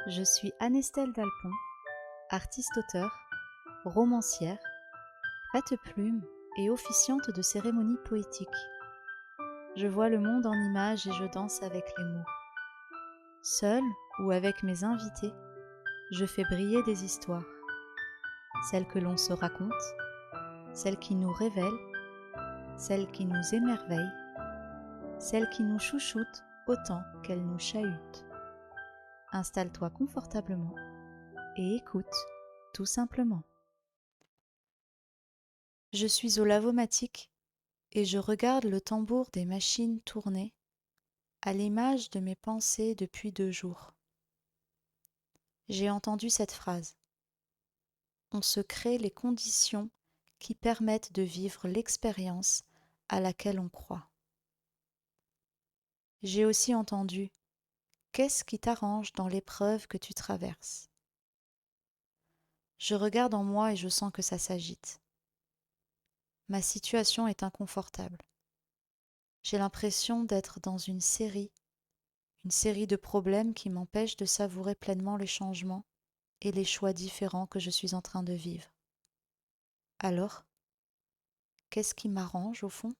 Je suis Anestelle Dalpon, artiste-auteur, romancière, prête-plume et officiante de cérémonies poétiques. Je vois le monde en images et je danse avec les mots. Seule ou avec mes invités, je fais briller des histoires. Celles que l'on se raconte, celles qui nous révèlent, celles qui nous émerveillent, celles qui nous chouchoutent autant qu'elles nous chahutent. Installe-toi confortablement et écoute, tout simplement. Je suis au Lavomatique et je regarde le tambour des machines tourner à l'image de mes pensées depuis 2 jours. J'ai entendu cette phrase. On se crée les conditions qui permettent de vivre l'expérience à laquelle on croit. J'ai aussi entendu qu'est-ce qui t'arrange dans l'épreuve que tu traverses. Je regarde en moi et je sens que ça s'agite. Ma situation est inconfortable. J'ai l'impression d'être dans une série de problèmes qui m'empêchent de savourer pleinement les changements et les choix différents que je suis en train de vivre. Alors, qu'est-ce qui m'arrange au fond?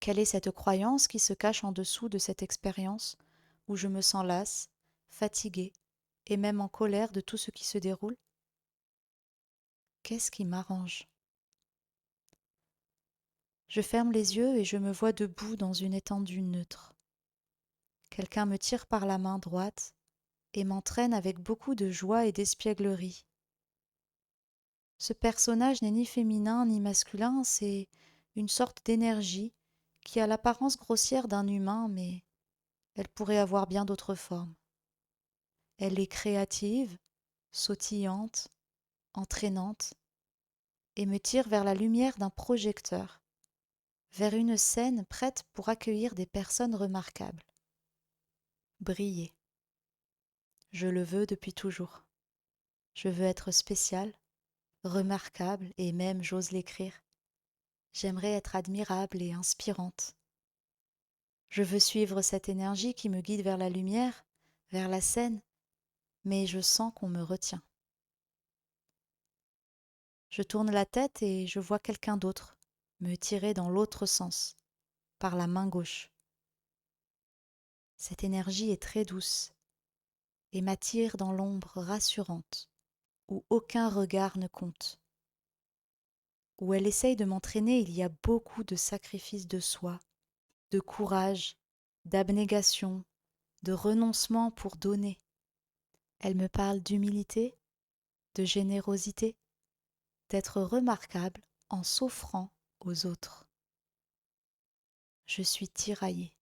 Quelle est cette croyance qui se cache en dessous de cette expérience où je me sens lasse, fatiguée et même en colère de tout ce qui se déroule? Qu'est-ce qui m'arrange? Je ferme les yeux et je me vois debout dans une étendue neutre. Quelqu'un me tire par la main droite et m'entraîne avec beaucoup de joie et d'espièglerie. Ce personnage n'est ni féminin ni masculin, c'est une sorte d'énergie qui a l'apparence grossière d'un humain, mais elle pourrait avoir bien d'autres formes. Elle est créative, sautillante, entraînante, et me tire vers la lumière d'un projecteur, vers une scène prête pour accueillir des personnes remarquables. Briller. Je le veux depuis toujours. Je veux être spéciale, remarquable et même, j'ose l'écrire, j'aimerais être admirable et inspirante. Je veux suivre cette énergie qui me guide vers la lumière, vers la scène, mais je sens qu'on me retient. Je tourne la tête et je vois quelqu'un d'autre me tirer dans l'autre sens, par la main gauche. Cette énergie est très douce et m'attire dans l'ombre rassurante, où aucun regard ne compte. Où elle essaye de m'entraîner, il y a beaucoup de sacrifices de soi, de courage, d'abnégation, de renoncement pour donner. Elle me parle d'humilité, de générosité, d'être remarquable en s'offrant aux autres. Je suis tiraillée.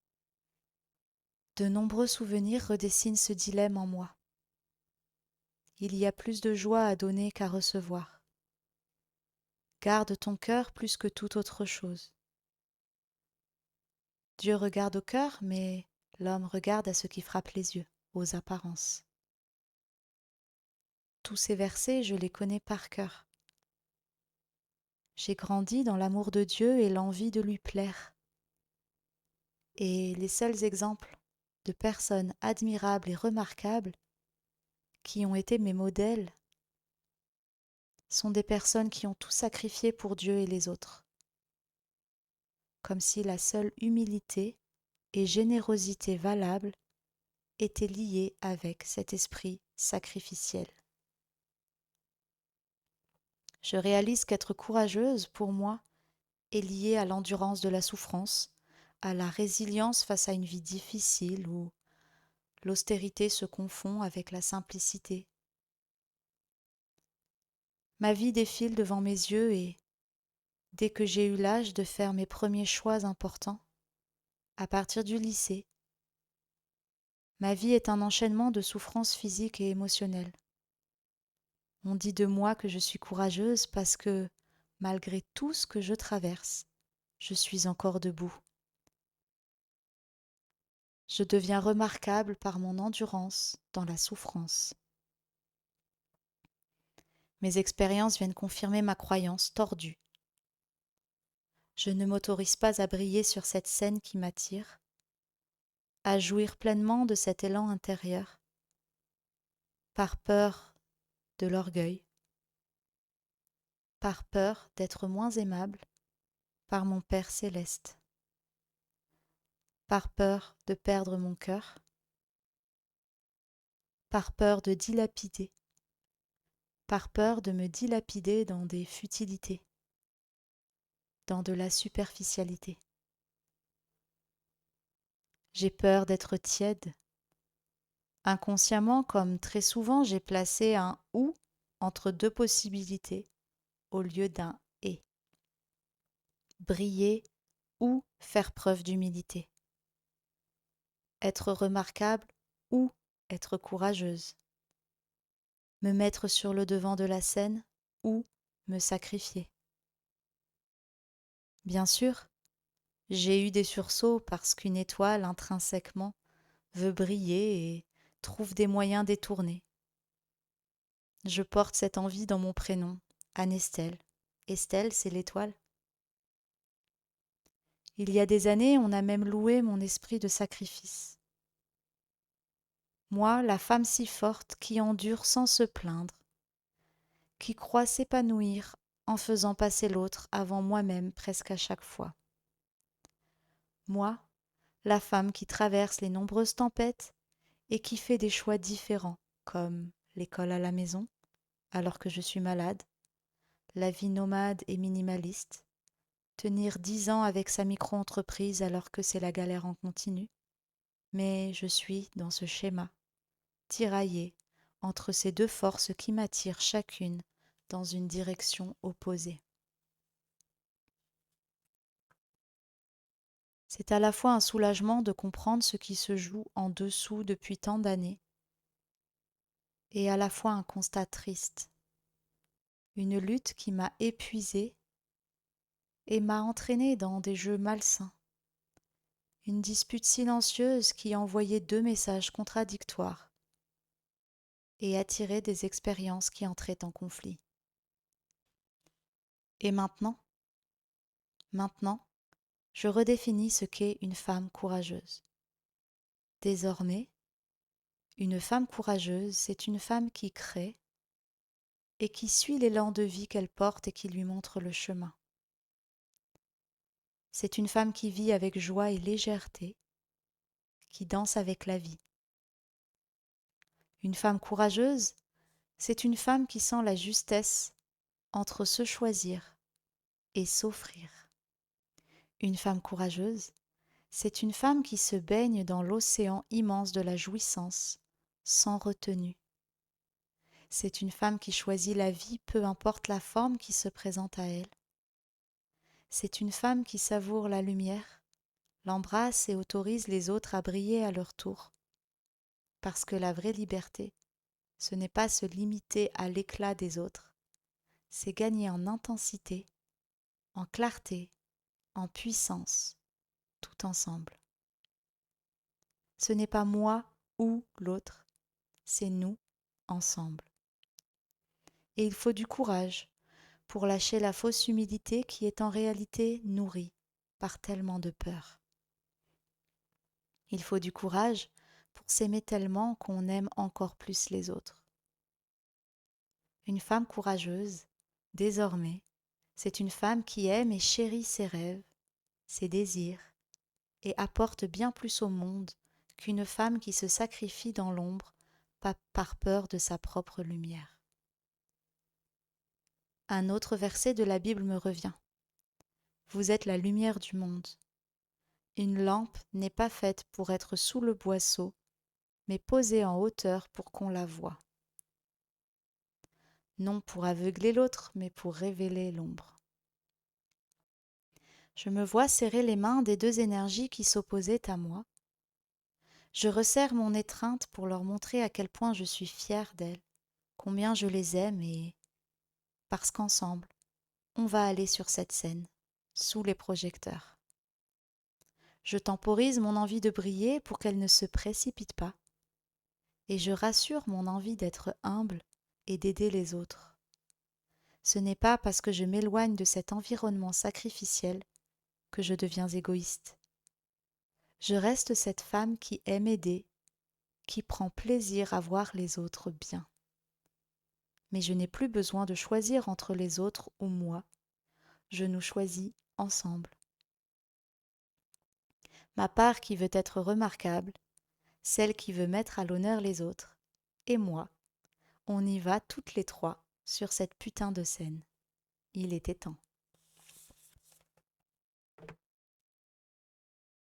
De nombreux souvenirs redessinent ce dilemme en moi. Il y a plus de joie à donner qu'à recevoir. Garde ton cœur plus que toute autre chose. Dieu regarde au cœur, mais l'homme regarde à ce qui frappe les yeux, aux apparences. Tous ces versets, je les connais par cœur. J'ai grandi dans l'amour de Dieu et l'envie de lui plaire. Et les seuls exemples de personnes admirables et remarquables qui ont été mes modèles sont des personnes qui ont tout sacrifié pour Dieu et les autres, comme si la seule humilité et générosité valable étaient liées avec cet esprit sacrificiel. Je réalise qu'être courageuse, pour moi, est lié à l'endurance de la souffrance, à la résilience face à une vie difficile où l'austérité se confond avec la simplicité. Ma vie défile devant mes yeux et, dès que j'ai eu l'âge de faire mes premiers choix importants, à partir du lycée, ma vie est un enchaînement de souffrances physiques et émotionnelles. On dit de moi que je suis courageuse parce que, malgré tout ce que je traverse, je suis encore debout. Je deviens remarquable par mon endurance dans la souffrance. Mes expériences viennent confirmer ma croyance tordue. Je ne m'autorise pas à briller sur cette scène qui m'attire, à jouir pleinement de cet élan intérieur, par peur de l'orgueil, par peur d'être moins aimable par mon Père céleste, par peur de perdre mon cœur, par peur de dilapider, par peur de me dilapider dans des futilités, dans de la superficialité. J'ai peur d'être tiède. Inconsciemment, comme très souvent, j'ai placé un ou entre deux possibilités au lieu d'un et. Briller ou faire preuve d'humilité. Être remarquable ou être courageuse. Me mettre sur le devant de la scène ou me sacrifier. Bien sûr, j'ai eu des sursauts parce qu'une étoile intrinsèquement veut briller et trouve des moyens détournés. Je porte cette envie dans mon prénom, Anne-Estelle. Estelle, c'est l'étoile. Il y a des années, on a même loué mon esprit de sacrifice. Moi, la femme si forte qui endure sans se plaindre, qui croit s'épanouir en faisant passer l'autre avant moi-même presque à chaque fois. Moi, la femme qui traverse les nombreuses tempêtes et qui fait des choix différents, comme l'école à la maison, alors que je suis malade, la vie nomade et minimaliste, tenir 10 ans avec sa micro-entreprise alors que c'est la galère en continu. Mais je suis dans ce schéma, tiraillée entre ces deux forces qui m'attirent chacune dans une direction opposée. C'est à la fois un soulagement de comprendre ce qui se joue en dessous depuis tant d'années, et à la fois un constat triste, une lutte qui m'a épuisée et m'a entraînée dans des jeux malsains, une dispute silencieuse qui envoyait deux messages contradictoires et attirait des expériences qui entraient en conflit. Et maintenant, je redéfinis ce qu'est une femme courageuse. Désormais, une femme courageuse, c'est une femme qui crée et qui suit l'élan de vie qu'elle porte et qui lui montre le chemin. C'est une femme qui vit avec joie et légèreté, qui danse avec la vie. Une femme courageuse, c'est une femme qui sent la justesse entre se choisir et s'offrir. Une femme courageuse, c'est une femme qui se baigne dans l'océan immense de la jouissance, sans retenue. C'est une femme qui choisit la vie, peu importe la forme qui se présente à elle. C'est une femme qui savoure la lumière, l'embrasse et autorise les autres à briller à leur tour. Parce que la vraie liberté, ce n'est pas se limiter à l'éclat des autres, c'est gagner en intensité, en clarté, en puissance, tout ensemble. Ce n'est pas moi ou l'autre, c'est nous ensemble. Et il faut du courage pour lâcher la fausse humilité qui est en réalité nourrie par tellement de peur. Il faut du courage pour s'aimer tellement qu'on aime encore plus les autres. Une femme courageuse, désormais, c'est une femme qui aime et chérit ses rêves, ses désirs, et apporte bien plus au monde qu'une femme qui se sacrifie dans l'ombre par peur de sa propre lumière. Un autre verset de la Bible me revient. Vous êtes la lumière du monde. Une lampe n'est pas faite pour être sous le boisseau, mais posée en hauteur pour qu'on la voie. Non pour aveugler l'autre, mais pour révéler l'ombre. Je me vois serrer les mains des deux énergies qui s'opposaient à moi. Je resserre mon étreinte pour leur montrer à quel point je suis fière d'elles, combien je les aime et parce qu'ensemble, on va aller sur cette scène, sous les projecteurs. Je temporise mon envie de briller pour qu'elle ne se précipite pas, et je rassure mon envie d'être humble et d'aider les autres. Ce n'est pas parce que je m'éloigne de cet environnement sacrificiel que je deviens égoïste. Je reste cette femme qui aime aider qui prend plaisir à voir les autres bien. Mais je n'ai plus besoin de choisir entre les autres ou moi, je nous choisis ensemble. Ma part qui veut être remarquable, celle qui veut mettre à l'honneur les autres, et moi, on y va toutes les trois sur cette putain de scène. Il était temps.